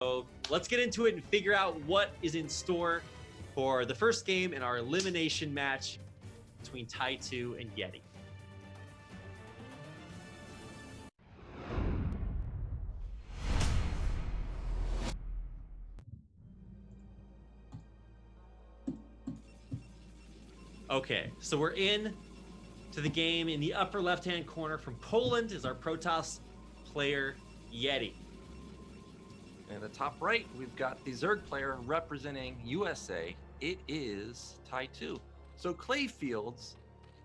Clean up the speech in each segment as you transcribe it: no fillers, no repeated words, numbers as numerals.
So let's get into it and figure out what is in store for the first game in our elimination match between Ty2 and Yeti. Okay, so we're in to the game. In the upper left-hand corner from Poland is our Protoss player, Yeti. In the top right, we've got the Zerg player representing USA. It is Ty2. So Clay Fields,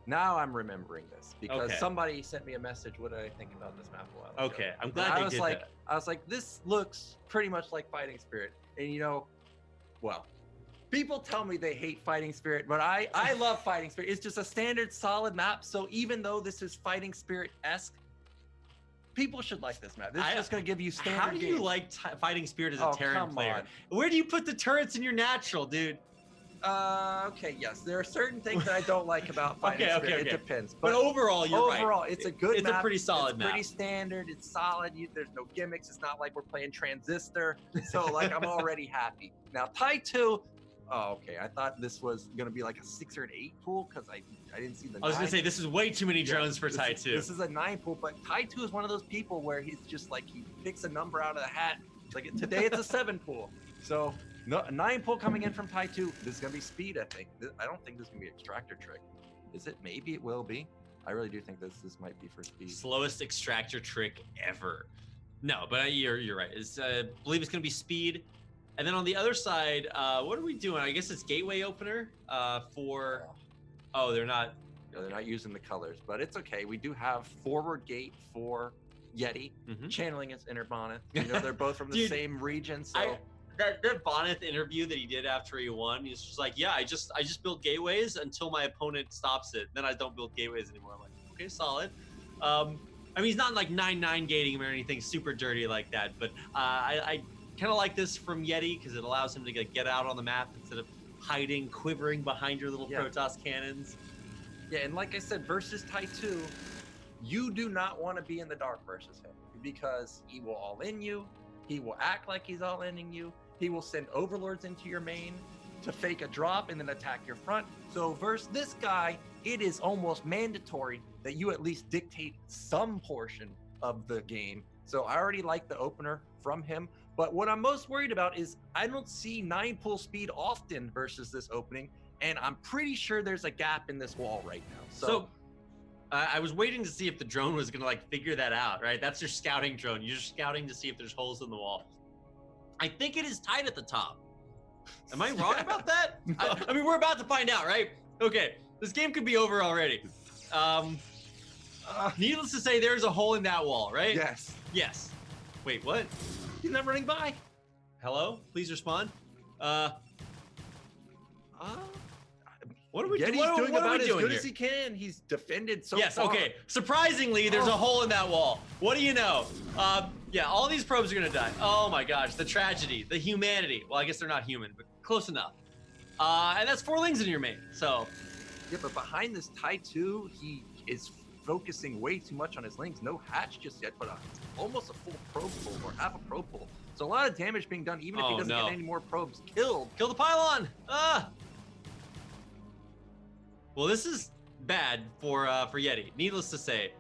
now I'm remembering this because somebody sent me a message. What did I think about this map a while ago? Okay, I'm glad they did that. I was like, this looks pretty much like Fighting Spirit. And you know, well, people tell me they hate Fighting Spirit, but I love Fighting Spirit. It's just a standard solid map. So even though this is Fighting Spirit-esque, people should like this map. This is just going to give you standard How do you games. like Fighting Spirit as a Terran player? Where do you put the turrets in your natural, dude? Okay, yes. There are certain things that I don't like about Fighting Spirit. It depends. But overall, you're right. Overall, it's a good map. It's a pretty solid map. It's pretty standard. It's solid. There's no gimmicks. It's not like we're playing Transistor. So, like, I'm already happy. Now, Ty2... Oh, okay. I thought this was going to be like a 6 or an 8 pool because I didn't see the 9. I was going to say, this is way too many drones for Ty2. This is a 9 pool, but Ty2 is one of those people where he's just like, he picks a number out of the hat. Like, today it's a 7 pool. So, no, a 9 pool coming in from Ty2. This is going to be speed, I think. I don't think this is going to be extractor trick. Is it? Maybe it will be. I really do think this might be for speed. Slowest extractor trick ever. No, but you're right. I believe it's going to be speed. And then on the other side, what are we doing? I guess it's gateway opener for... Oh, they're not... No, they're not using the colors, but it's okay. We do have forward gate for Yeti, channeling his inner Bonnet. You know, they're both from the same region, so... That Bonnet interview that he did after he won, he's just like, yeah, I just built gateways until my opponent stops it. Then I don't build gateways anymore. I'm like, okay, solid. I mean, he's not like 9-9 gating him or anything super dirty like that, but I kind of like this from Yeti because it allows him to get out on the map instead of hiding, quivering behind your little Protoss cannons. Yeah, and like I said, versus Ty2, you do not want to be in the dark versus him because he will all-in you. He will act like he's all-inning you. He will send overlords into your main to fake a drop and then attack your front. So versus this guy, it is almost mandatory that you at least dictate some portion of the game. So I already like the opener from him. But what I'm most worried about is I don't see 9 pool speed often versus this opening, and I'm pretty sure there's a gap in this wall right now. So I was waiting to see if the drone was going to like figure that out, right? That's your scouting drone. You're scouting to see if there's holes in the wall. I think it is tight at the top. Am I wrong about that? No. I mean, we're about to find out, right? Okay, this game could be over already. Needless to say, there's a hole in that wall, right? Yes. Yes. Wait, what? He's not running by. Hello? Please respond. What are we doing? Yeti's doing about as good here? as he can. He's defended so Yes, far. okay. Surprisingly, there's a hole in that wall. What do you know? Yeah, all these probes are gonna die. Oh my gosh, the tragedy, the humanity. Well, I guess they're not human, but close enough. And that's 4 lings in your main, so. Yeah, but behind this Ty2, he is focusing way too much on his lings. No hatch just yet, but almost a full probe pull or half a probe pull. So a lot of damage being done, even if he doesn't get any more probes killed. Kill the pylon! Well, this is bad for Yeti. Needless to say,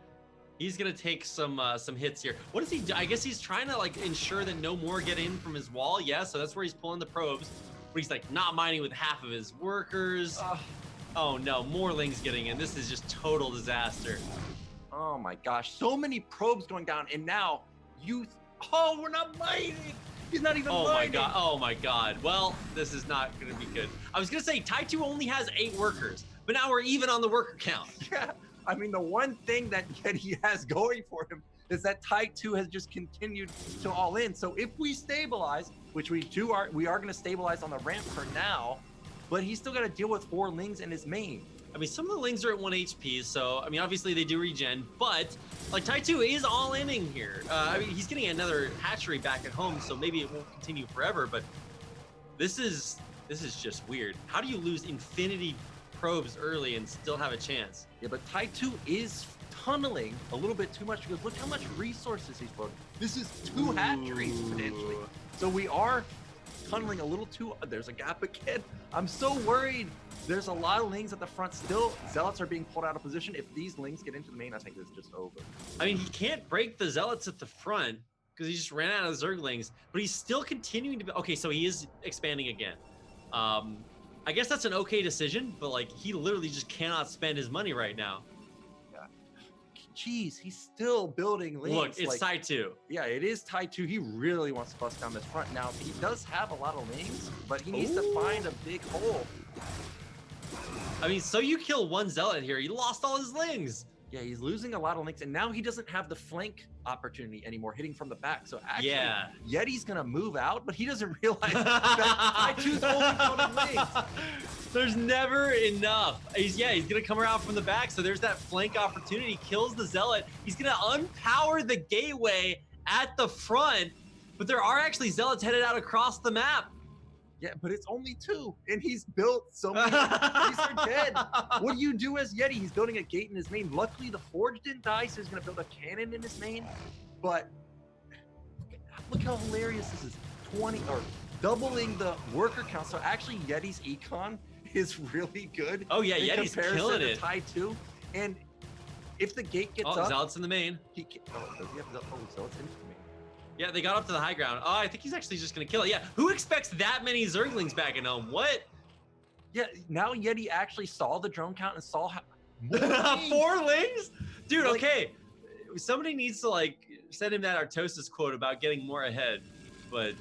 he's gonna take some hits here. What does he do? I guess he's trying to like ensure that no more get in from his wall. Yeah, so that's where he's pulling the probes. But he's like not mining with half of his workers. Oh no, more lings getting in. This is just total disaster. Oh my gosh, so many probes going down, and now we're not mining. He's not even mining. Oh my god. Well, this is not gonna be good. I was gonna say Ty2 only has 8 workers, but now we're even on the worker count. Yeah, I mean, the one thing that Yeti has going for him is that Ty2 has just continued to all in. So if we stabilize, which we are gonna stabilize on the ramp for now, but he's still got to deal with 4 lings in his main. I mean, some of the lings are at 1 HP, so, I mean, obviously they do regen, but, like, Ty2 is all-inning here. I mean, he's getting another hatchery back at home, so maybe it won't continue forever, but this is just weird. How do you lose infinity probes early and still have a chance? Yeah, but Ty2 is tunneling a little bit too much because look how much resources he's putting. This is 2 hatcheries, potentially. So we are tunneling a little too. There's a gap again. I'm so worried. There's a lot of Lings at the front still. Zealots are being pulled out of position. If these Lings get into the main, I think it's just over. I mean, he can't break the Zealots at the front because he just ran out of Zerglings, but he's still continuing to be. Okay, so he is expanding again. I guess that's an okay decision, but like he literally just cannot spend his money right now. Jeez, he's still building Lings. Look, it's like, Ty2. Yeah, it is Ty2. He really wants to bust down this front. Now, he does have a lot of Lings, but he needs to find a big hole. I mean, so you kill one Zealot here. He lost all his Lings. Yeah, he's losing a lot of Lings, and now he doesn't have the flank opportunity anymore, hitting from the back. So actually, Yeti's going to move out, but he doesn't realize that Ty2's only counting Lings. There's never enough. He's gonna come around from the back. So there's that flank opportunity. Kills the Zealot. He's gonna unpower the gateway at the front, but there are actually Zealots headed out across the map. Yeah, but it's only 2, and he's built so many. These are dead. What do you do as Yeti? He's building a gate in his main. Luckily, the Forge didn't die, so he's gonna build a cannon in his main. But look how hilarious this is. 20 or doubling the worker count. So actually, Yeti's econ is really good. Oh yeah, Yeti's killing it. Ty2, and if the gate gets up, Zealots in the main. Does he have Zealots in the main? Yeah, they got up to the high ground. Oh, I think he's actually just gonna kill it. Yeah, who expects that many Zerglings back in home? What? Yeah, now Yeti actually saw the drone count and saw how 4 Lings, dude. Like, okay, somebody needs to like send him that Artosis quote about getting more ahead, but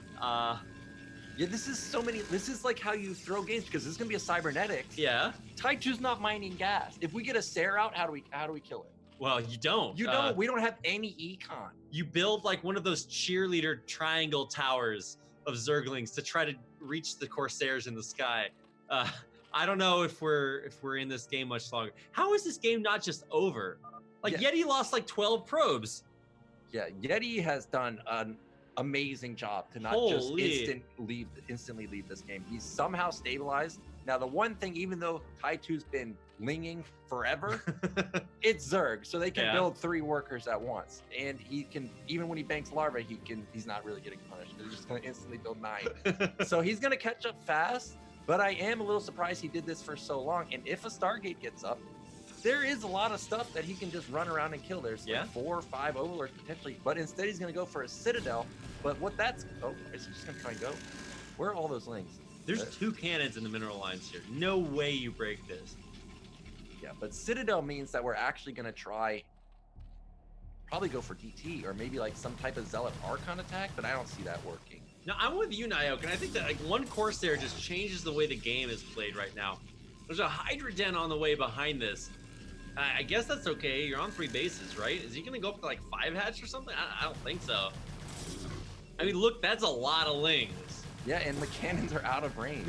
yeah, this is so many. This is like how you throw games because this is gonna be a cybernetics. Yeah. Ty2's not mining gas. If we get a Sarah out, how do we kill it? Well, you don't. You don't. We don't have any econ. You build like one of those cheerleader triangle towers of Zerglings to try to reach the Corsairs in the sky. I don't know if we're in this game much longer. How is this game not just over? Like Yeti lost like 12 probes. Yeah, Yeti has done an amazing job to not just instantly leave this game. He's somehow stabilized. Now, the one thing, even though Ty2's been linging forever, it's Zerg, so they can build 3 workers at once. And he can, even when he banks larvae, he's not really getting punished. They're just going to instantly build 9. So he's going to catch up fast, but I am a little surprised he did this for so long. And if a Stargate gets up, there is a lot of stuff that he can just run around and kill. There's like 4 or 5 overlords potentially, but instead he's going to go for a Citadel. But what that's... Oh, is he just going to try and go? Where are all those Lings? There's 2 cannons in the mineral lines here. No way you break this. Yeah, but Citadel means that we're actually going to try... Probably go for DT, or maybe like some type of Zealot Archon attack, but I don't see that working. No, I'm with you, Nyoke, and I think that like one Corsair just changes the way the game is played right now. There's a Hydra Den on the way behind this. I guess that's okay. You're on 3 bases, right? Is he going to go up to like 5 hatch or something? I don't think so. I mean, look, that's a lot of Lings. Yeah, and the cannons are out of range.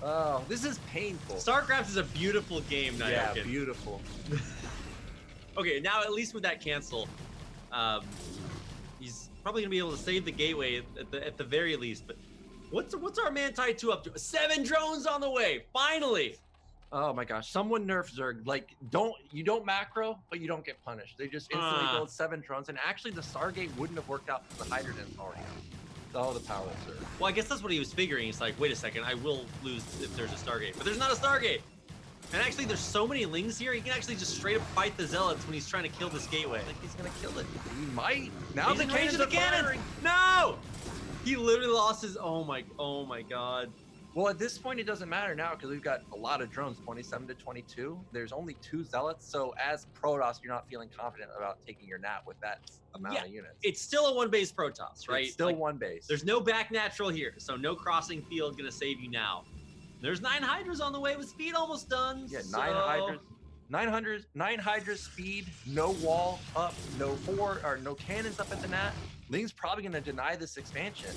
Oh, this is painful. StarCraft is a beautiful game, Nyoke. Yeah, beautiful. Okay, now at least with that cancel, he's probably gonna be able to save the gateway at the very least. But what's our man Ty2 up to? 7 drones on the way, finally. Oh my gosh, someone nerf Zerg. Like, you don't macro, but you don't get punished. They just instantly build 7 drones, and actually the Stargate wouldn't have worked out because the Hydra Den's already out. All the power of Zerg. Well, I guess that's what he was figuring. He's like, wait a second, I will lose if there's a Stargate, but there's not a Stargate. And actually, there's so many Lings here, he can actually just straight up fight the Zealots when he's trying to kill this gateway. I think he's gonna kill it. He might. Now the cannons are firing. No! He literally lost his. Oh my god. Well, at this point, it doesn't matter now because we've got a lot of drones, 27 to 22. There's only 2 Zealots, so as Protoss, you're not feeling confident about taking your nap with that amount of units. It's still a 1-base Protoss, right? It's still 1 base. There's no back natural here, so no crossing field gonna save you now. There's 9 Hydras on the way with speed almost done. Yeah, 9 Hydras. 9 Hydras speed, no wall up, no cannons up at the nat. Ling's probably gonna deny this expansion.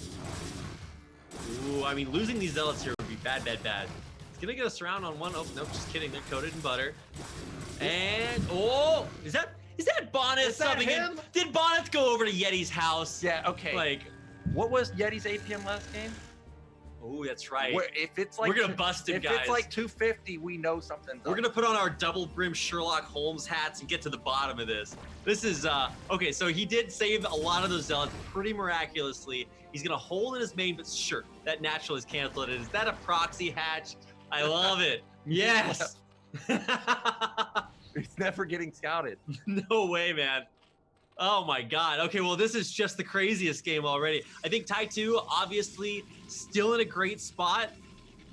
Ooh, I mean, losing these Zealots here would be bad. It's gonna get us around on 1. Oh, nope, just kidding. They're coated in butter. And, oh, is that Bonnet subbing in? Did Bonnet go over to Yeti's house? Yeah, okay. Like, what was Yeti's APM last game? Oh, that's right. If it's like We're gonna bust him, if guys. it's like 250, we know something's We're up. gonna put on our double brim Sherlock Holmes hats and get to the bottom of this. This is okay. So he did save a lot of those zealots pretty miraculously. He's gonna hold in his main, but sure, that natural is canceled. Is that a proxy hatch? I love it. Yes. It's never getting scouted. No way, man. Oh my God. Okay, well, this is just the craziest game already. I think Ty2 obviously still in a great spot,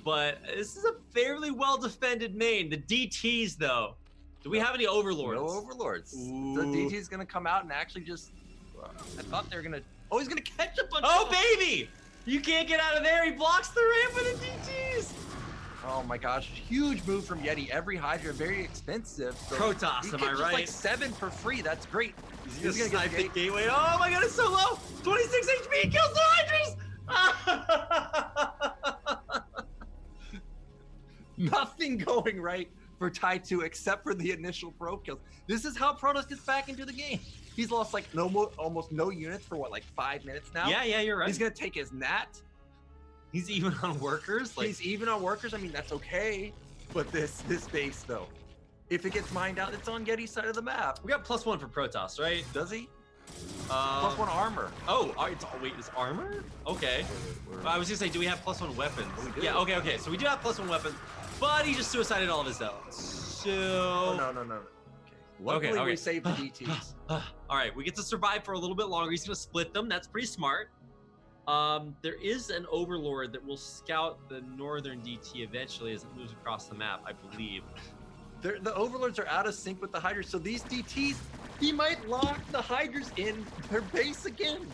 but this is a fairly well-defended main. The DTs, though. Do we have any overlords? No overlords. Ooh. The DT's gonna come out and actually just. I thought they were gonna. Oh, he's gonna catch a bunch. Oh, baby! You can't get out of there. He blocks the ramp with the DTs. Oh my gosh, huge move from Yeti. Every Hydra very expensive. So Protoss, am I right? Like 7 for free. That's great. He's gonna snipe the gateway. Oh my God, it's so low. 26 HP kills the Hydras. Nothing going right for Ty2 except for the initial probe kills. This is how Protoss gets back into the game. He's lost like almost no units for what, like 5 minutes now? Yeah, you're right. He's gonna take his Nat. He's even on workers. Like, he's even on workers. I mean, that's okay. But this base though, if it gets mined out, it's on Yeti's side of the map. we got +1 for Protoss, right? Does he? +1 armor. Oh, wait, is armor? Okay. I was gonna say, do we have +1 weapons? We do. Yeah, okay. So we do have +1 weapons, but he just suicided all of his zealots. So. Oh, no. Okay. Luckily, Okay. we saved the DTs. All right, we get to survive for a little bit longer. He's gonna split them. That's pretty smart. There is an overlord that will scout the northern DT eventually as it moves across the map, I believe. The overlords are out of sync with the Hydras, so these DTs, he might lock the Hydras in their base again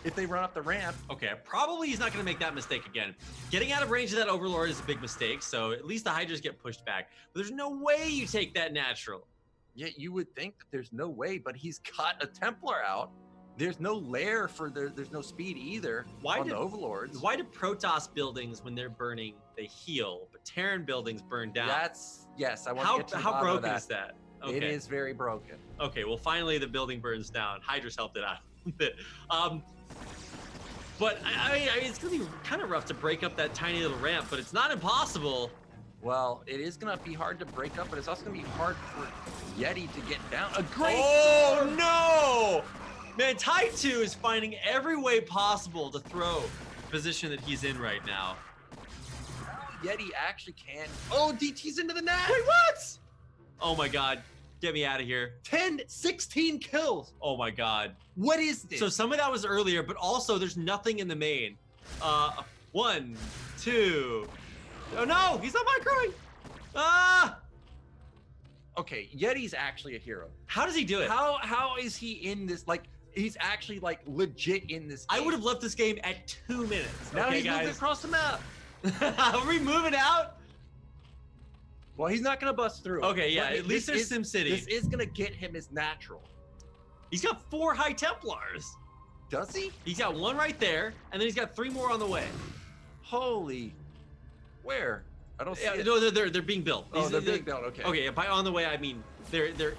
if they run up the ramp. Okay, probably he's not going to make that mistake again. Getting out of range of that overlord is a big mistake, so at least the Hydras get pushed back. But there's no way you take that natural. Yeah, you would think that there's no way, but he's got a Templar out. There's no lair for there's no speed either on the overlords. Why do Protoss buildings, when they're burning, they heal, but Terran buildings burn down? Yes, I want to get to the how bottom of broken is that? Okay. It is very broken. Okay, well, finally the building burns down. Hydra's helped it out a bit. But I mean, it's gonna be kind of rough to break up that tiny little ramp, but it's not impossible. Well, it is gonna be hard to break up, but it's also gonna be hard for Yeti to get down. A great Oh no! Man, Ty2 is finding every way possible to throw the position that he's in right now. Yeti actually can. Oh, DT's into the net. Wait, what? Oh my God, get me out of here. 16 kills. Oh my God. What is this? So some of that was earlier, but also there's nothing in the main. 1, 2. Oh no, he's not microing. Ah! Okay, Yeti's actually a hero. How does he do it? How is he in this? Like, he's actually like legit in this game. I would have left this game at 2 minutes. Now okay, he's moving guys. across the map. Are we moving out? Well, he's not gonna bust through. Okay, yeah, But at least there's SimCity. This is gonna get him his natural. He's got 4 High Templars. Does he? He's got 1 right there, and then he's got 3 more on the way. Holy. Where? I don't see it. No, they're being built. Oh, they're being built. Okay. Okay, by on the way, I mean they're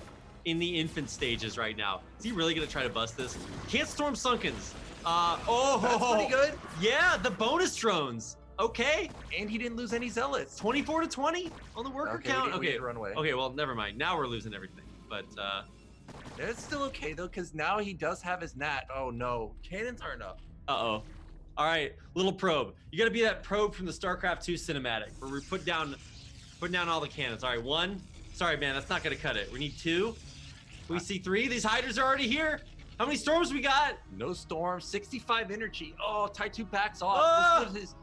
in the infant stages right now. Is he really gonna try to bust this? Can't storm Sunkens. That's pretty good. Yeah, the bonus drones. Okay. And he didn't lose any zealots. 24 to 20 on the worker count. We need to run away. Okay, well, never mind. Now we're losing everything. But It's still okay though, because now he does have his nat. Oh no, cannons aren't up. uh-oh. All right, little probe. You gotta be that probe from the StarCraft 2 cinematic where we put down all the cannons. All right, 1. Sorry, man, that's not gonna cut it. We need 2. We see 3. These Hydras are already here. How many storms we got? No storm, 65 energy. Oh, Ty2 backs off. This was his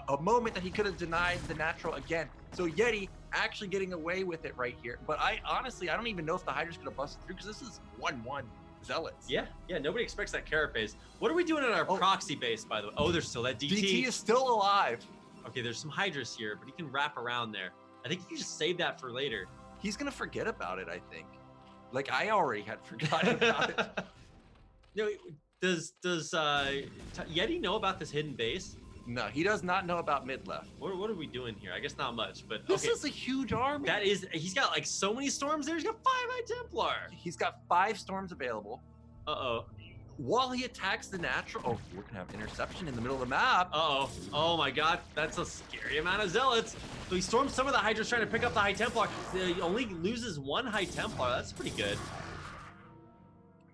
a moment that he could have denied the natural again. So Yeti actually getting away with it right here. But I don't even know if the Hydras could have busted through because this is 1-1 zealots. Yeah, nobody expects that carrot base. What are we doing in our proxy base, by the way? Oh, there's still that DT. DT is still alive. Okay, there's some Hydras here, but he can wrap around there. I think he can just save that for later. He's gonna forget about it, I think. Like I already had forgotten about it. No, does Yeti know about this hidden base? No, he does not know about mid left. What are we doing here? I guess not much, but This okay. is a huge army. He's got like so many storms there. He's got 5 High Templar. He's got 5 storms available. Uh-oh. while he attacks the natural. Oh, we're gonna have interception in the middle of the map. Uh-oh. Oh my god, that's a scary amount of zealots. So he storms some of the Hydras trying to pick up the High Templar. He only loses one High Templar. That's pretty good.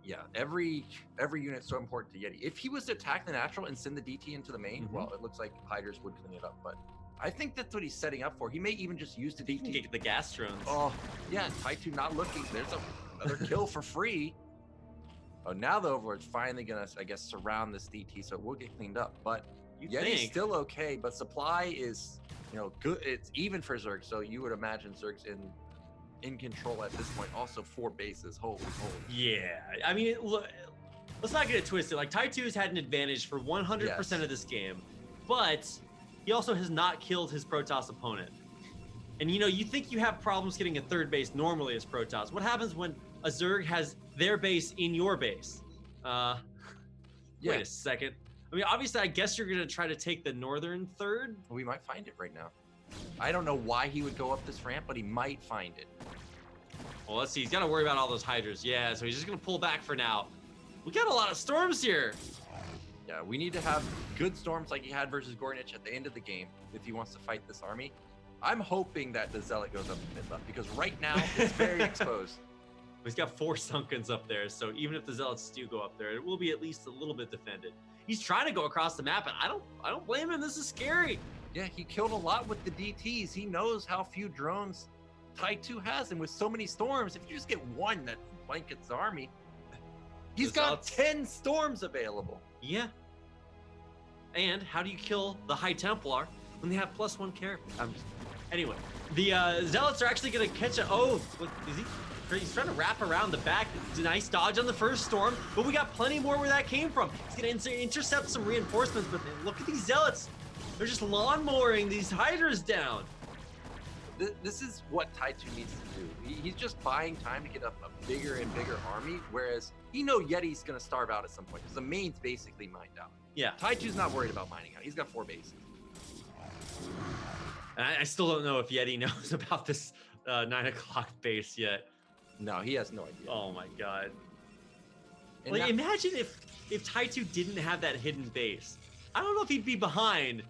Yeah, every unit's so important to Yeti. If he was to attack the natural and send the DT into the main, well, it looks like Hydras would clean it up, but I think that's what he's setting up for. He may even just use the DT. Get the gas drones. Oh, yeah, Ty2 not looking. There's another kill for free. Oh, now the Overlord's finally gonna, I guess, surround this DT, so it will get cleaned up. But Yeti's still okay, but supply is, good. It's even for Zerg, so you would imagine Zerg's in control at this point. Also 4 bases. Holy. Yeah, I mean, look, let's not get it twisted. Like, Ty2 has had an advantage for 100% of this game, but he also has not killed his Protoss opponent. And you think you have problems getting a third base normally as Protoss. What happens when a Zerg has their base in your base? Wait a second. I mean, obviously, I guess you're gonna try to take the northern third. We might find it right now. I don't know why he would go up this ramp, but he might find it. Well, let's see. He's got to worry about all those Hydras. Yeah, so he's just gonna pull back for now. We got a lot of storms here. Yeah, we need to have good storms like he had versus Gornich at the end of the game if he wants to fight this army. I'm hoping that the Zealot goes up to mid left because right now it's very exposed. He's got 4 Sunkens up there, so even if the Zealots do go up there, it will be at least a little bit defended. He's trying to go across the map, and I don't blame him. This is scary. Yeah, he killed a lot with the DTs. He knows how few drones Ty2 has, and with so many storms, if you just get one that blankets the army, he's got 10 storms available. Yeah. And how do you kill the High Templar when they have +1 character? Anyway, the Zealots are actually going to catch a... Oh, what, is he... He's trying to wrap around the back. It's a nice dodge on the first storm, but we got plenty more where that came from. He's going to intercept some reinforcements, but look at these Zealots. They're just lawnmowing these Hydras down. This is what Ty2 needs to do. He's just buying time to get up a bigger and bigger army, whereas he knows Yeti's going to starve out at some point because the main's basically mined out. Yeah. Ty2's not worried about mining out. He's got 4 bases. And I still don't know if Yeti knows about this 9 o'clock base yet. No, he has no idea. Oh my god. And like, imagine if Ty2 didn't have that hidden base. I don't know if he'd be behind,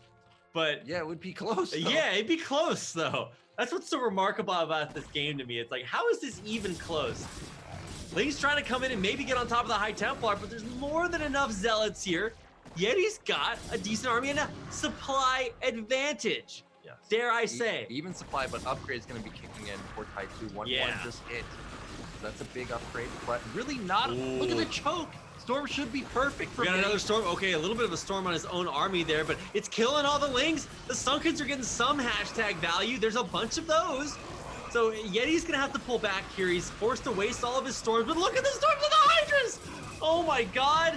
but yeah, it would be close. Though. Yeah, it'd be close though. That's what's so remarkable about this game to me. It's like, how is this even close? Ling's trying to come in and maybe get on top of the High Templar, but there's more than enough Zealots here. Yeti's got a decent army and a supply advantage. Yes. Dare I say. Even supply, but upgrade is going to be kicking in for Ty2. 1-1 just hit. That's a big upgrade, but really not. Ooh. Look at the choke. Storm should be perfect for We got another storm. Okay, a little bit of a storm on his own army there, but it's killing all the Lings. The Sunkens are getting some hashtag value. There's a bunch of those. So Yeti's going to have to pull back here. He's forced to waste all of his storms, but look at the storms of the Hydras. Oh my god.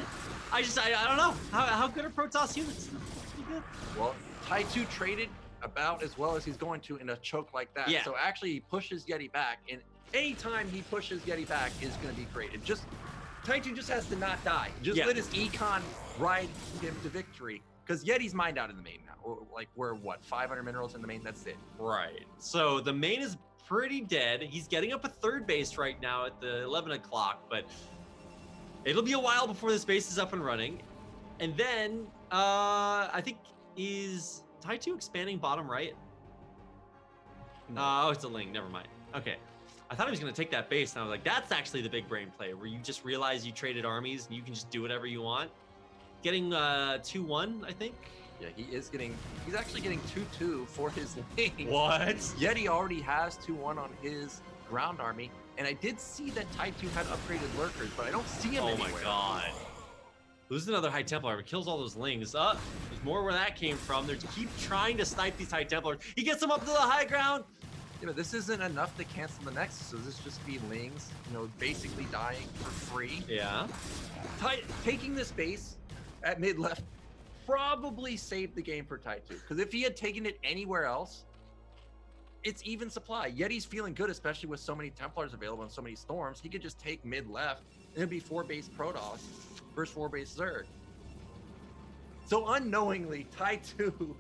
I don't know. How good are Protoss units? Pretty good. Well, Ty2 traded about as well as he's going to in a choke like that. Yeah. So actually he pushes Yeti back, and anytime he pushes Yeti back is going to be great. Ty2 just has to not die. Just let his econ ride him to victory. Because Yeti's mined out in the main now. Like, we're what, 500 minerals in the main? That's it. Right. So the main is pretty dead. He's getting up a third base right now at the 11 o'clock, but it'll be a while before this base is up and running. And then, I think, is Ty2 expanding bottom right? No. Oh, it's a Ling. Never mind. Okay. I thought he was going to take that base, and I was like, that's actually the big brain play, where you just realize you traded armies, and you can just do whatever you want. Getting 2-1, I think. Yeah, he's actually getting 2-2 for his Ling. What? Yeti already has 2-1 on his ground army, and I did see that Ty2 had upgraded lurkers, but I don't see him anywhere. Oh my god. Loses another High Templar, but kills all those Lings. There's more where that came from. They keep trying to snipe these High Templars. He gets them up to the high ground. Yeah, but this isn't enough to cancel the Nexus, so this just be Lings, basically dying for free. Yeah. Taking this base at mid left probably saved the game for Ty2, because if he had taken it anywhere else, it's even supply. Yeti's feeling good, especially with so many Templars available and so many storms. He could just take mid left, and it'd be 4 base Protoss versus 4 base Zerg. So unknowingly, Ty2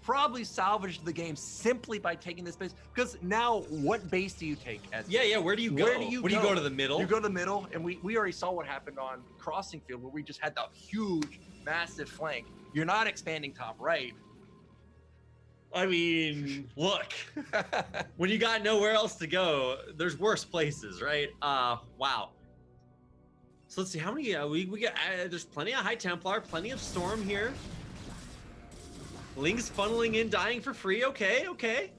probably salvaged the game simply by taking this base. Because now, what base do you take? Yeah. Where do you go? Where do you go to the middle? You go to the middle, and we already saw what happened on Crossing Field, where we just had that huge, massive flank. You're not expanding top right. I mean, look, when you got nowhere else to go, there's worse places, right? Wow. So let's see how many we got. There's plenty of High Templar, plenty of Storm here. Ling's funneling in, dying for free. Okay.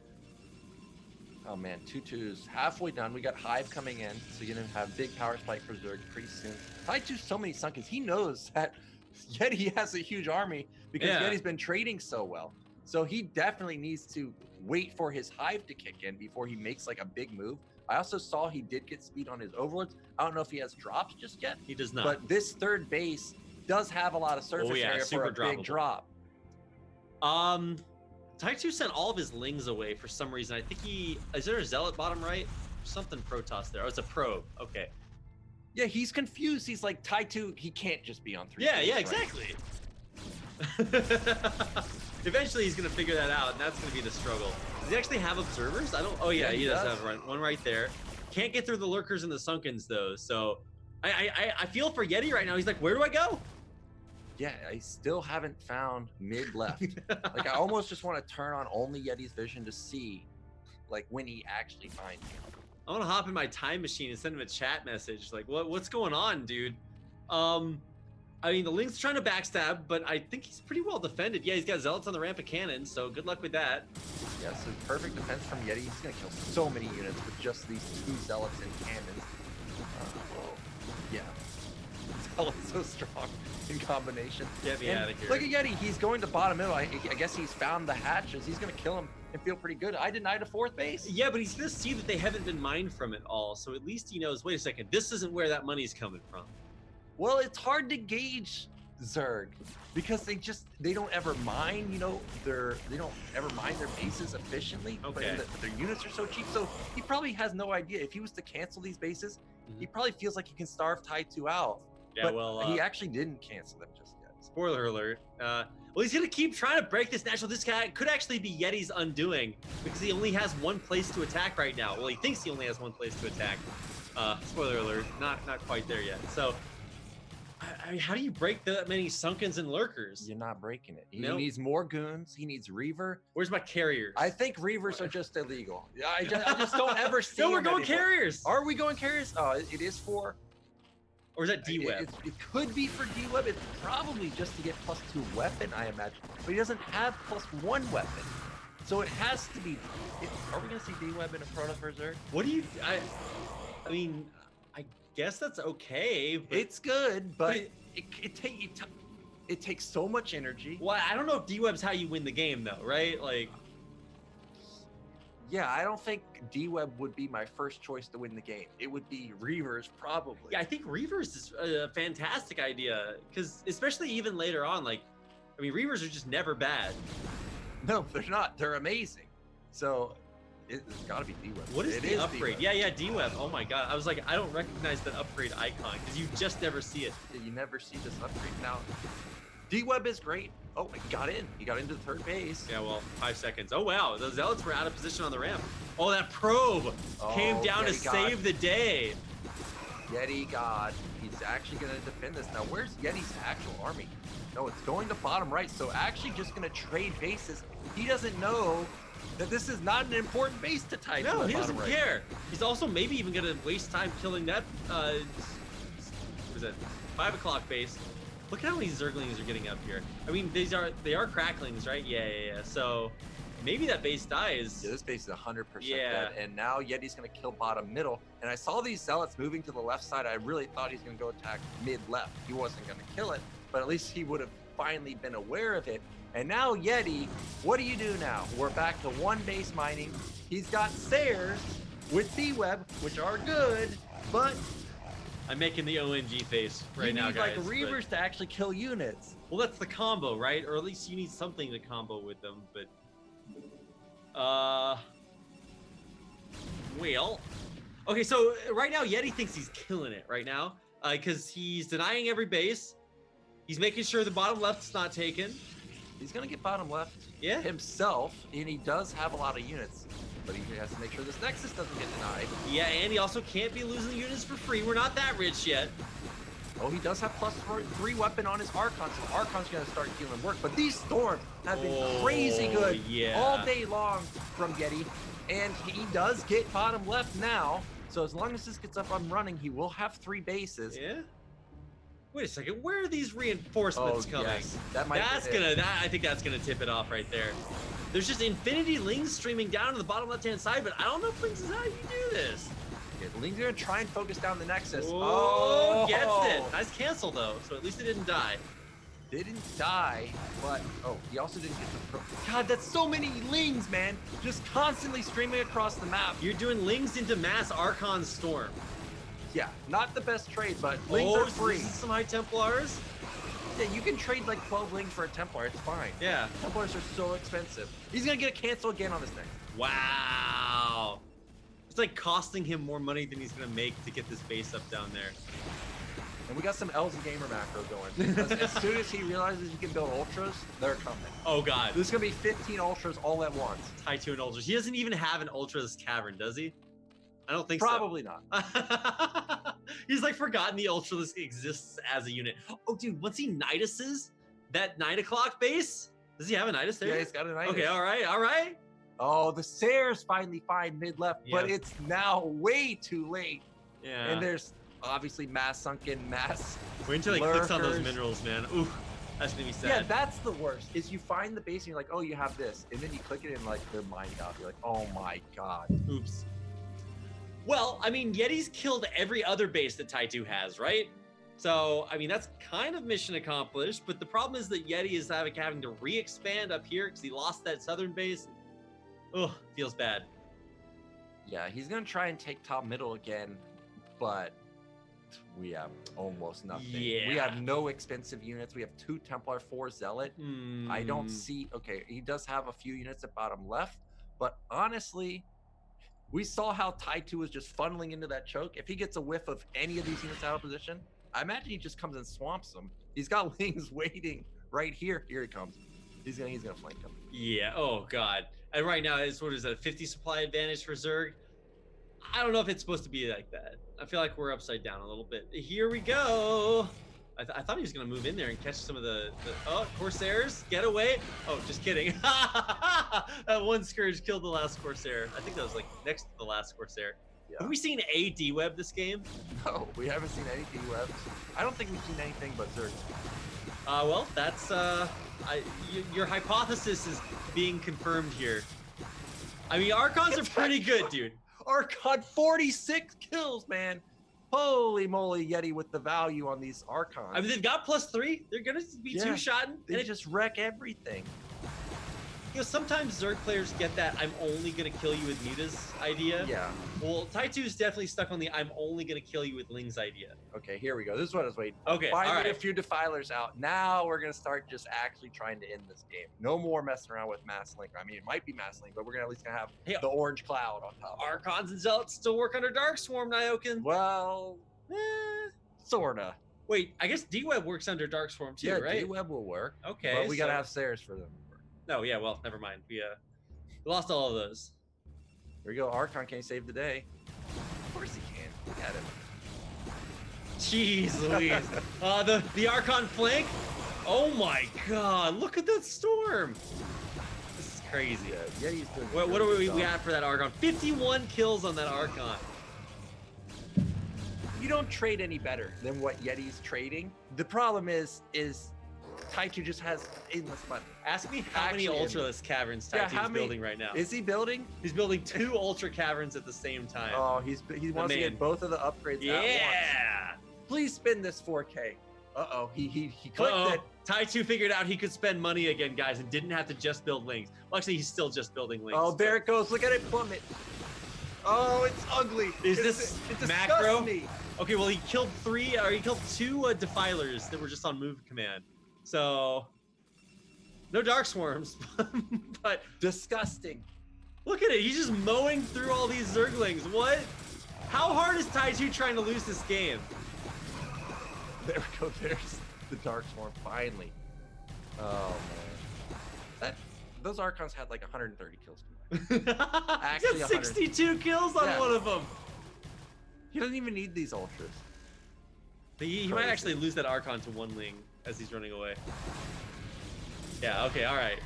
Oh man, 2-2's halfway done. We got Hive coming in, so you're gonna have big power spike for Zerg pretty soon. Ty2's so many Sunkens. He knows that Yeti has a huge army because Yeti's been trading so well. So he definitely needs to wait for his Hive to kick in before he makes like a big move. I also saw he did get speed on his Overlords. I don't know if he has drops just yet. He does not. But this third base does have a lot of surface area for a big drop. Ty2 sent all of his Lings away for some reason. I think is there a Zealot bottom right? Something Protoss there. Oh, it's a probe. Okay. Yeah, he's confused. He's like, Ty2, he can't just be on 3. Yeah, exactly. Eventually he's gonna figure that out, and that's gonna be the struggle. Does he actually have observers? I don't. Oh yeah, he does have one right there. Can't get through the lurkers and the Sunkens though. So I feel for Yeti right now. He's like, where do I go? Yeah, I still haven't found mid left. Like I almost just want to turn on only Yeti's vision to see, like when he actually finds you. I want to hop in my time machine and send him a chat message. Like, what's going on, dude? I mean, the Ling's trying to backstab, but I think he's pretty well defended. Yeah, he's got Zealots on the ramp of cannons, so good luck with that. Yeah, so perfect defense from Yeti. He's going to kill so many units with just these 2 Zealots and cannons. Yeah. Zealot's so strong in combination. Get me out of here. Look at Yeti. He's going to bottom middle. I guess he's found the hatches. He's going to kill him and feel pretty good. I denied a 4th base. Yeah, but he's going to see that they haven't been mined from it all, so at least he knows, wait a second, this isn't where that money's coming from. Well, it's hard to gauge Zerg because they don't ever mine, you know, they don't ever mine their bases efficiently. Okay. But their units are so cheap, so he probably has no idea. If he was to cancel these bases, he probably feels like he can starve Ty2 out. Yeah, but well, he actually didn't cancel them just yet. Spoiler alert. Well, he's gonna keep trying to break this natural. This guy could actually be Yeti's undoing because he only has one place to attack right now. Well, he thinks he only has one place to attack. Spoiler alert, not quite there yet. So. I mean, how do you break that many Sunkens and Lurkers? You're not breaking it. He needs more goons. He needs Reaver. Where's my carriers? I think Reavers are just illegal. I just don't ever see No, we're them going anymore. carriers. Are we going carriers? Oh, it is for... Or is that D-Web? It could be for D-Web. It's probably just to get +2 weapon, I imagine. But he doesn't have +1 weapon. So it has to be... Are we going to see D-Web in a Protoss Berserk? What do you... I mean... I guess that's okay. But it's good, but it takes so much energy. Well, I don't know if D-Web's how you win the game, though, right? Like, yeah, I don't think D-Web would be my first choice to win the game. It would be Reavers, probably. Yeah, I think Reavers is a fantastic idea because, especially even later on, like, I mean, Reavers are just never bad. No, they're not. They're amazing. So. It's got to be D-Web. What is the upgrade? Yeah, D-Web. Oh my god. I was like, I don't recognize that upgrade icon because you just never see it. Yeah, you never see this upgrade. Now, D-Web is great. Oh, he got in. He got into the 3rd base. Yeah, well, 5 seconds. Oh, wow. The Zealots were out of position on the ramp. Oh, that probe came down to save the day. Yeti God. He's actually going to defend this. Now, where's Yeti's actual army? No, it's going to bottom right. So actually just going to trade bases. He doesn't know that this is not an important base to type. No, he doesn't care. He's also maybe even gonna waste time killing that what is that 5 o'clock base. Look at how many Zerglings are getting up here. I mean, they are cracklings, right? Yeah. So maybe that base dies. Yeah, this base is 100% dead. And now Yeti's gonna kill bottom middle. And I saw these Zealots moving to the left side. I really thought he's gonna go attack mid left. He wasn't gonna kill it, but at least he would have finally been aware of it. And now Yeti, what do you do now? We're back to 1 base mining. He's got Sayers with D-Web, which are good, but I'm making the ONG face right now, guys. You need like Reavers to actually kill units. Well, that's the combo, right? Or at least you need something to combo with them. But well, okay. So right now, Yeti thinks he's killing it right now because he's denying every base. He's making sure the bottom left's not taken. He's gonna get bottom left Yeah. himself, and he does have a lot of units, but he has to make sure this Nexus doesn't get denied. Yeah, and he also can't be losing units for free. We're not that rich yet. Oh, he does have +3 weapon on his Archon, so Archon's gonna start dealing work. But these storms have been crazy good all day long from Yeti, and he does get bottom left now. So as long as this gets up and running, he will have 3 bases. Yeah. Wait a second. Where are these reinforcements coming? Yes. That might I think that's gonna tip it off right there. There's just Infinity Lings streaming down to the bottom left-hand side, but I don't know if Lings is how you do this. Yeah, Ling's gonna try and focus down the Nexus. Oh, gets it. Nice cancel though, so at least it didn't die. Didn't die, but he also didn't get the God, that's so many Lings, man. Just constantly streaming across the map. You're doing Lings into mass Archon Storm. Yeah, not the best trade, but Lings are free. This is some high Templars. Yeah, you can trade like 12 Lings for a Templar, it's fine. Yeah. Templars are so expensive. He's gonna get a cancel again on this thing. Wow. It's like costing him more money than he's gonna make to get this base up down there. And we got some L's and Gamer macro going. Because as soon as he realizes he can build ultras, they're coming. Oh god. This is gonna be 15 ultras all at once. Ty2 and ultras. He doesn't even have an ultras cavern, does he? I don't think Probably not. He's like forgotten the ultras exists as a unit. Oh dude, once he Niduses that 9 o'clock base, does he have a Nidus there? Yeah, he's got a Nidus. Okay, all right. Oh, the Sayers finally find mid-left, Yeah. but it's now way too late. Yeah. And there's obviously mass sunken, mass Wait until he clicks on those lurkers. minerals, man. Ooh, that's gonna be sad. Yeah, that's the worst. Is you find the base and you're like, oh, you have this, and then you click it and like they're mined out. You're like, oh my god. Oops. Well, I mean, Yeti's killed every other base that Ty2 has, right? So, I mean, that's kind of mission accomplished, but the problem is that Yeti is having to re-expand up here because he lost that southern base. Oh, feels bad. Yeah, he's gonna try and take top middle again, but we have almost nothing. Yeah. We have no expensive units. We have 2 Templar, 4 Zealot. I don't see. Okay, he does have a few units at bottom left, but honestly, we saw how Ty2 was just funneling into that choke. If he gets a whiff of any of these units out of position, I imagine he just comes and swamps them. He's got Lings waiting right here. Here he comes. He's gonna flank him. Yeah, oh god. And right now, it's what is that, 50 supply advantage for Zerg? I don't know if it's supposed to be like that. I feel like we're upside down a little bit. Here we go. I thought he was going to move in there and catch some of the oh, Corsairs, get away. Oh, just kidding. That one Scourge killed the last Corsair. I think that was like next to the last Corsair. Yeah. Have we seen a D-Web this game? No, we haven't seen any D-Webs. I don't think we've seen anything but Zerg. Well, that's your hypothesis is being confirmed here. I mean, Archons are pretty good, dude. Archon 46 kills, man. Holy moly, Yeti with the value on these Archons. I mean, they've got +3. They're gonna be two-shotting. They just wreck everything. You know, sometimes Zerg players get that I'm only gonna kill you with Mutas idea. Yeah. Well, Ty2 is definitely stuck on the I'm only gonna kill you with Lings idea. Okay, here we go. This is what I was waiting for. Okay, Finally, all right. a few defilers out. Now we're gonna start just actually trying to end this game. No more messing around with Mass Link. I mean, it might be Mass Link, but we're gonna at least gonna have the orange cloud on top. Archons and Zealots still work under Dark Swarm, Nyokin. Well, sorta. Wait, I guess D-Web works under Dark Swarm too, Yeah, right? D-Web will work. Okay, But we gotta have Sayers for them. No, yeah, well, never mind. We lost all of those. Here we go. Archon can't save the day. Of course he can. Look at him. Jeez Louise. The Archon flank. Oh my god, look at that storm. This is crazy. Yeah, he's doing What do we at for that Archon? 51 kills on that Archon. You don't trade any better than what Yeti's trading. The problem is Ty2 just has endless money. Ask me how many Ultraless caverns Ty2 is building right now. Is he building? He's building 2 Ultra caverns at the same time. Oh, he wants to get both of the upgrades at once. Yeah. Please spend this 4K. Uh-oh, he clicked it. Ty2 figured out he could spend money again, guys, and didn't have to just build Lings. Well, actually, he's still just building Lings. Oh, there it goes. Look at it plummet. Oh, it's ugly. Is this macro? Okay, well, he killed 2 defilers that were just on move command. So, no Dark Swarms, but disgusting. Look at it. He's just mowing through all these Zerglings. What? How hard is Ty2 trying to lose this game? There we go. There's the Dark Swarm finally. Oh, man. those Archons had like 130 kills combined. Actually, he got 62 kills on one of them. He doesn't even need these ultras. He might actually lose that Archon to one Ling as he's running away. Yeah, okay, all right.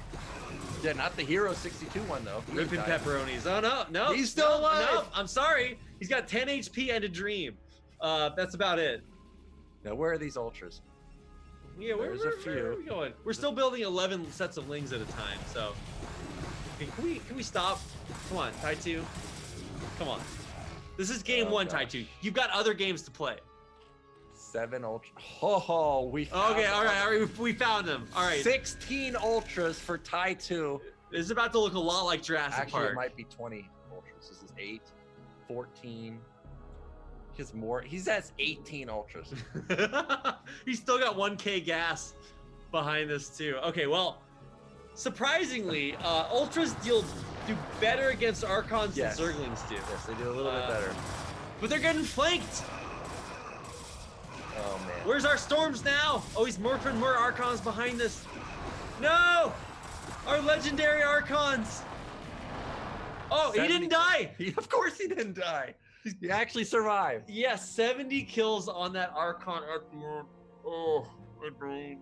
Yeah, not the Hero 62 one, though. Ripping pepperonis. Oh, no. He's still alive. No, I'm sorry. He's got 10 HP and a dream. That's about it. Now, where are these ultras? Yeah, where are we going? We're still building 11 sets of Lings at a time, so... Okay, can we stop? Come on, Ty2. Come on. This is game one, Ty2. You've got other games to play. 7 ultras. Oh, we found Okay, all right, we found them. All right. 16 ultras for Ty2. This is about to look a lot like Jurassic Park. Actually, it might be 20 ultras. This is 8, 14. He has 18 ultras. He's still got 1K gas behind this too. Okay, well, surprisingly, ultras do better against Archons than Zerglings do. Yes, they do a little bit better. But they're getting flanked. Oh man. Where's our storms now? Oh, he's morphing more Archons behind this. No! Our legendary Archons. Oh, he didn't die. Of course he didn't die. He actually survived. Yeah, 70 kills on that Archon. Oh, my brain.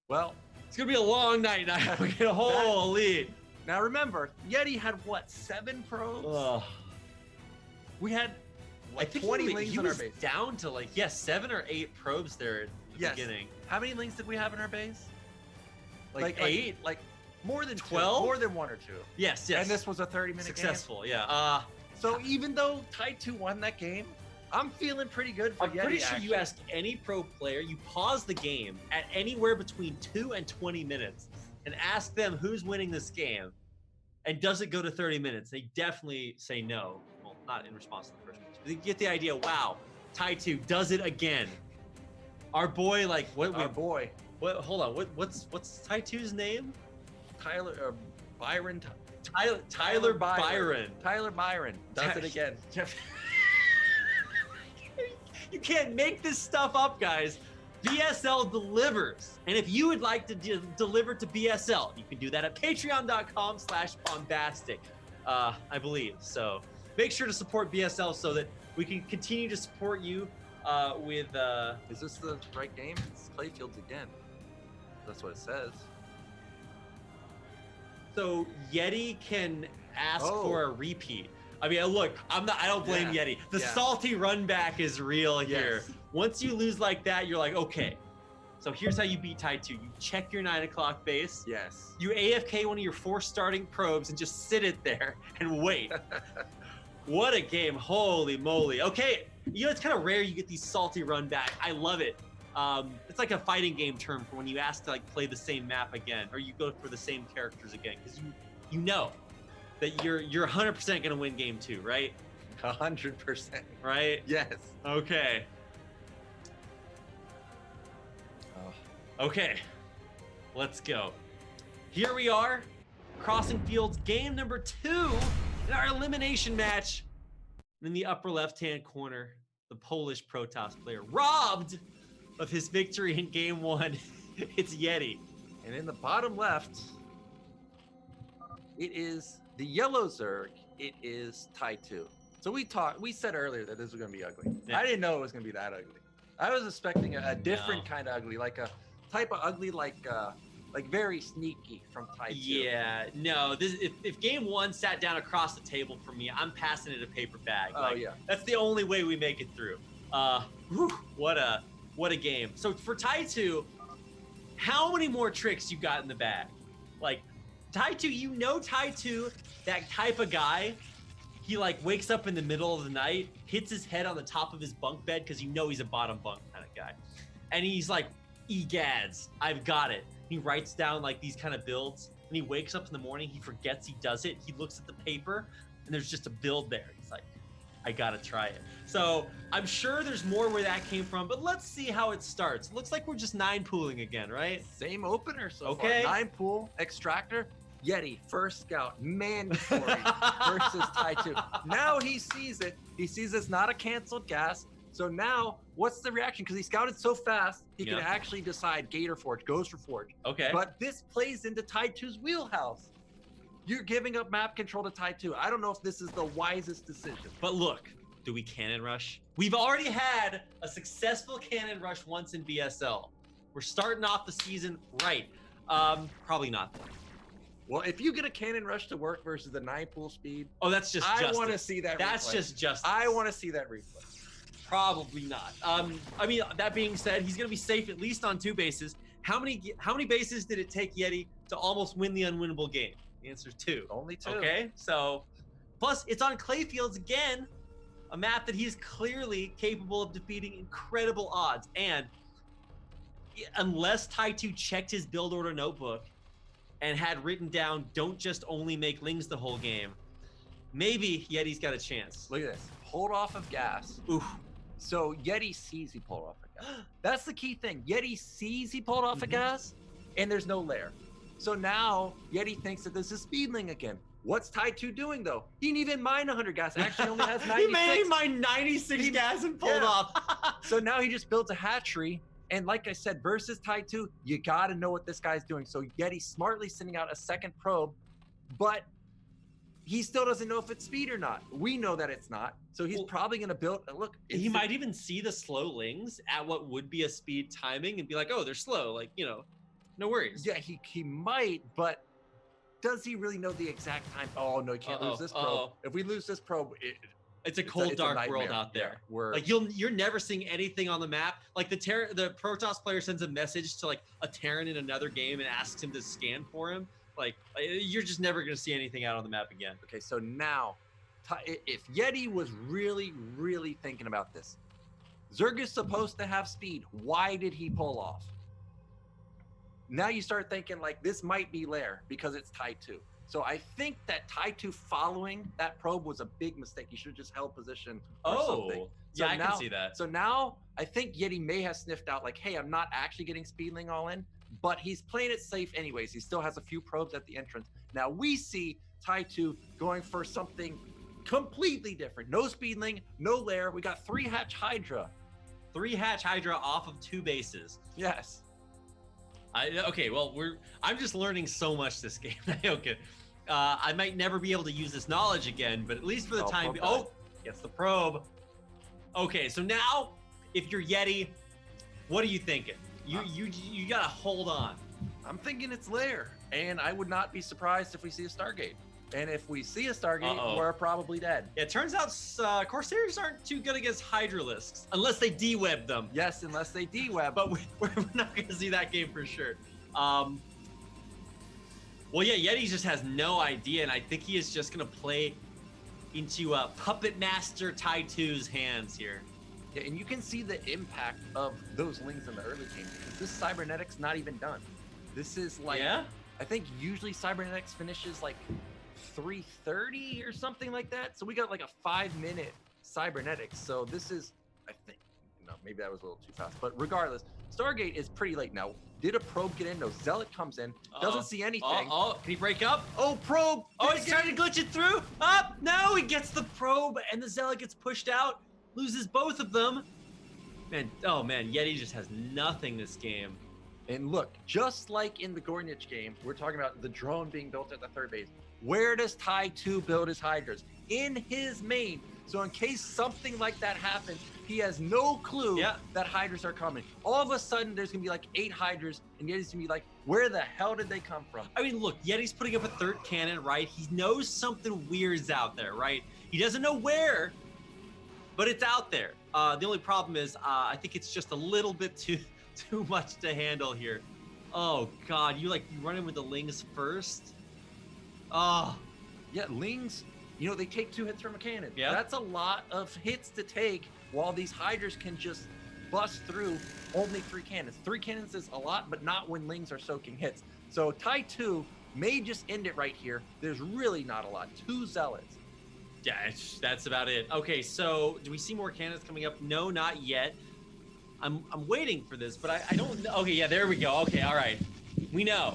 Well, it's gonna be a long night now. Holy. Now remember, Yeti had what, 7 probes? We had like 20 Lings in our base. Down to like 7 or 8 probes there at the beginning. How many Lings did we have in our base? Like 8? Like more than 12? More than 1 or 2. Yes. And this was a 30-minute successful, game. Yeah. So even though Ty2 won that game, I'm feeling pretty good for Yeti. I'm pretty sure you ask any pro player, you pause the game at anywhere between 2 and 20 minutes and ask them who's winning this game and does it go to 30 minutes? They definitely say no. Well, not in response to the first question. They get the idea, wow, Ty2 does it again. Our boy, like, what? Our boy. What? Hold on. What's Ty2's name? Byron. Tyler Byron. Tyler Byron does it again. You can't make this stuff up, guys. BSL delivers. And if you would like to deliver to BSL, you can do that at patreon.com/bombastic, I believe. So make sure to support BSL so that we can continue to support you with... Is this the right game? It's Clayfields again. That's what it says. So Yeti can ask for a repeat. I mean, look, I don't blame Yeti. The salty run back is real here. Once you lose like that, you're like, okay. So here's how you beat Ty2. You check your 9 o'clock base. Yes. You AFK one of your 4 starting probes and just sit it there and wait. What a game. Holy moly. Okay. You know, it's kind of rare you get these salty run back. I love it. It's like a fighting game term for when you ask to like play the same map again, or you go for the same characters again, because you know that you're 100% going to win game 2, right? 100%. Right? Yes. Okay. Okay. Let's go. Here we are, Crossing Fields game number 2 in our elimination match. In the upper left-hand corner, the Polish Protoss player robbed of his victory in game 1. It's Yeti. And in the bottom left, it is the yellow Zerg. It is Ty2. So we said earlier that this was going to be ugly. Yeah. I didn't know it was going to be that ugly. I was expecting a different kind of ugly, like a type of ugly, like very sneaky from Ty2. Yeah, no. If game 1 sat down across the table for me, I'm passing it a paper bag. Oh yeah. That's the only way we make it through. What a game. So for Ty2, how many more tricks you got in the bag? Like Ty2, you know Ty2, that type of guy. He like wakes up in the middle of the night, hits his head on the top of his bunk bed because you know he's a bottom bunk kind of guy, and he's like, "Egads, I've got it." He writes down like these kind of builds, and he wakes up in the morning, he forgets he does it. He looks at the paper, and there's just a build there. He's like, I gotta try it. So I'm sure there's more where that came from, but let's see how it starts. It looks like we're just 9-pooling again, right? Same opener so far. 9-pool, extractor, Yeti, first scout, mandatory versus Ty2. Now he sees it. He sees it's not a canceled gas, So now, what's the reaction? Because he scouted so fast, he Yeah. can actually decide Gator Forge, goes for Forge. Okay. But this plays into Ty2's wheelhouse. You're giving up map control to Ty2. I don't know if this is the wisest decision. But look, do we cannon rush? We've already had a successful cannon rush once in BSL. We're starting off the season right. Probably not. Well, if you get a cannon rush to work versus the 9 pool speed, Oh, that's just I justice. want to see that. That's replay. just justice. I want to see that replay. Probably not. I mean, that being said, he's gonna be safe at least on 2 bases. How many bases did it take Yeti to almost win the unwinnable game? The answer is 2. Only 2. Okay, so plus it's on clay fields again, a map that he's clearly capable of defeating incredible odds. And unless Ty2 checked his build order notebook and had written down, don't just only make lings the whole game, maybe Yeti's got a chance. Look at this. Pulled off of gas. Oof. So Yeti sees he pulled off of gas. That's the key thing. Yeti sees he pulled off of gas, and there's no lair. So now Yeti thinks that this is speedling again. What's Ty2 doing though? He didn't even mine 100 gas. Actually, only has 96. He made my 96 gas and pulled off. So now he just built a hatchery. And like I said, versus Ty2, you got to know what this guy's doing. So Yeti smartly sending out a second probe, but he still doesn't know if it's speed or not. We know that it's not. So he's probably going to build, look. He might even see the slow lings at what would be a speed timing and be like, oh, they're slow. Like, you know, no worries. Yeah, he might, but does he really know the exact time? Oh, no, he can't lose this probe. If we lose this probe, it's a cold, dark world out there. Yeah, like you're never seeing anything on the map. Like the Protoss player sends a message to like a Terran in another game and asks him to scan for him. Like you're just never gonna see anything out on the map again. Okay, so now, if Yeti was really, really thinking about this, Zerg is supposed to have speed. Why did he pull off? Now you start thinking like this might be lair because it's Ty2. So I think that Ty2 following that probe was a big mistake. He should have just held position or something. So yeah, I can see that. So now I think Yeti may have sniffed out like, hey, I'm not actually getting speedling all in, but he's playing it safe anyways. He still has a few probes at the entrance. Now we see Ty2 going for something completely different. No speedling, no lair. We got 3 hatch Hydra. 3 hatch Hydra off of 2 bases. Yes. Okay, well, I'm just learning so much this game. Okay. I might never be able to use this knowledge again, but at least for the time being. Oh, gets the probe. Okay, so now, if you're Yeti, what are you thinking? You gotta hold on. I'm thinking it's lair, and I would not be surprised if we see a Stargate. And if we see a Stargate, we're probably dead. Yeah, it turns out Corsairs aren't too good against Hydralisks, unless they de-web them. Yes, unless they de-web. But we're not going to see that game for sure. Well, yeah, Yeti just has no idea, and I think he is just going to play into Puppet Master Ty2's hands here. Yeah, and you can see the impact of those lings in the early game, because this Cybernetic's not even done. This is like, I think usually Cybernetics finishes like 3:30 or something like that. So we got like a 5-minute Cybernetics. So this is, I think, no, maybe that was a little too fast. But regardless, Stargate is pretty late now. Did a probe get in? No, Zealot comes in, doesn't see anything. Can he break up? Oh, probe! Oh, he's trying to glitch it through. Up! No, he gets the probe, and the Zealot gets pushed out, loses both of them. Man, oh man, Yeti just has nothing this game. And look, just like in the Gornich game, we're talking about the drone being built at the 3rd base. Where does Ty2 build his Hydras? In his main. So in case something like that happens, he has no clue that Hydras are coming. All of a sudden, there's going to be like 8 Hydras, and Yeti's going to be like, where the hell did they come from? I mean, look, Yeti's putting up a 3rd cannon, right? He knows something weird's out there, right? He doesn't know where, but it's out there. The only problem is, I think it's just a little bit too much to handle here. Oh, God, you run in with the Lings first? Oh. Yeah, Lings, they take 2 hits from a cannon. Yeah. That's a lot of hits to take while these Hydras can just bust through only 3 cannons. 3 cannons is a lot, but not when Lings are soaking hits. So Ty2 may just end it right here. There's really not a lot. 2 Zealots. Yeah, that's about it. Okay, so do we see more cannons coming up? No, not yet. I'm waiting for this, but I don't know. Okay, yeah, there we go. Okay, all right. We know.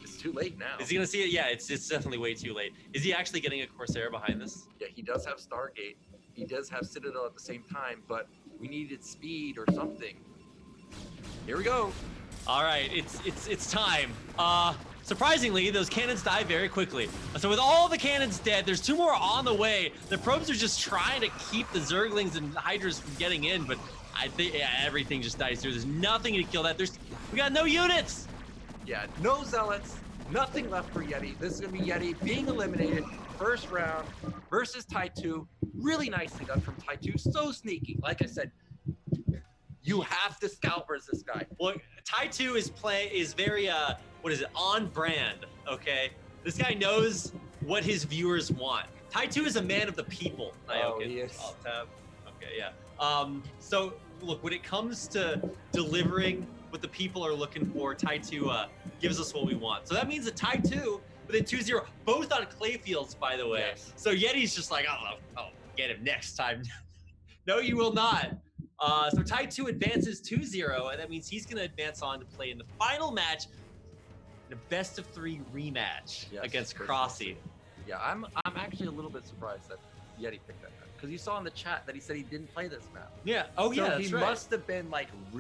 It's too late now. Is he gonna see it? Yeah, it's definitely way too late. Is he actually getting a Corsair behind this? Yeah, he does have Stargate. He does have Citadel at the same time, but we needed speed or something. Here we go. All right, it's time. Surprisingly, those cannons die very quickly. So with all the cannons dead, there's 2 more on the way. The probes are just trying to keep the Zerglings and Hydras from getting in, but I think everything just dies through. There's nothing to kill that. We got no units. Yeah, no Zealots, nothing left for Yeti. This is gonna be Yeti being eliminated first round versus Ty2. Really nicely done from Ty2. So sneaky. Like I said, you have to scout versus this guy. Well, Ty2 is very on brand, okay? This guy knows what his viewers want. Ty2 is a man of the people. Oh, he is. Alt tab. Okay, yeah. So look, when it comes to delivering what the people are looking for, Ty2 gives us what we want. So that means that Ty2 with a 2-0, both on clay fields, by the way. Yes. So Yeti's just like, I'll get him next time. No, you will not. So Ty2 advances 2-0, and that means he's going to advance on to play in the final match, in a best-of-3 rematch against Crossy. Yeah, I'm actually a little bit surprised that Yeti picked that map, because you saw in the chat that he said he didn't play this map. Yeah. Oh, yeah, So that's he right. must have been like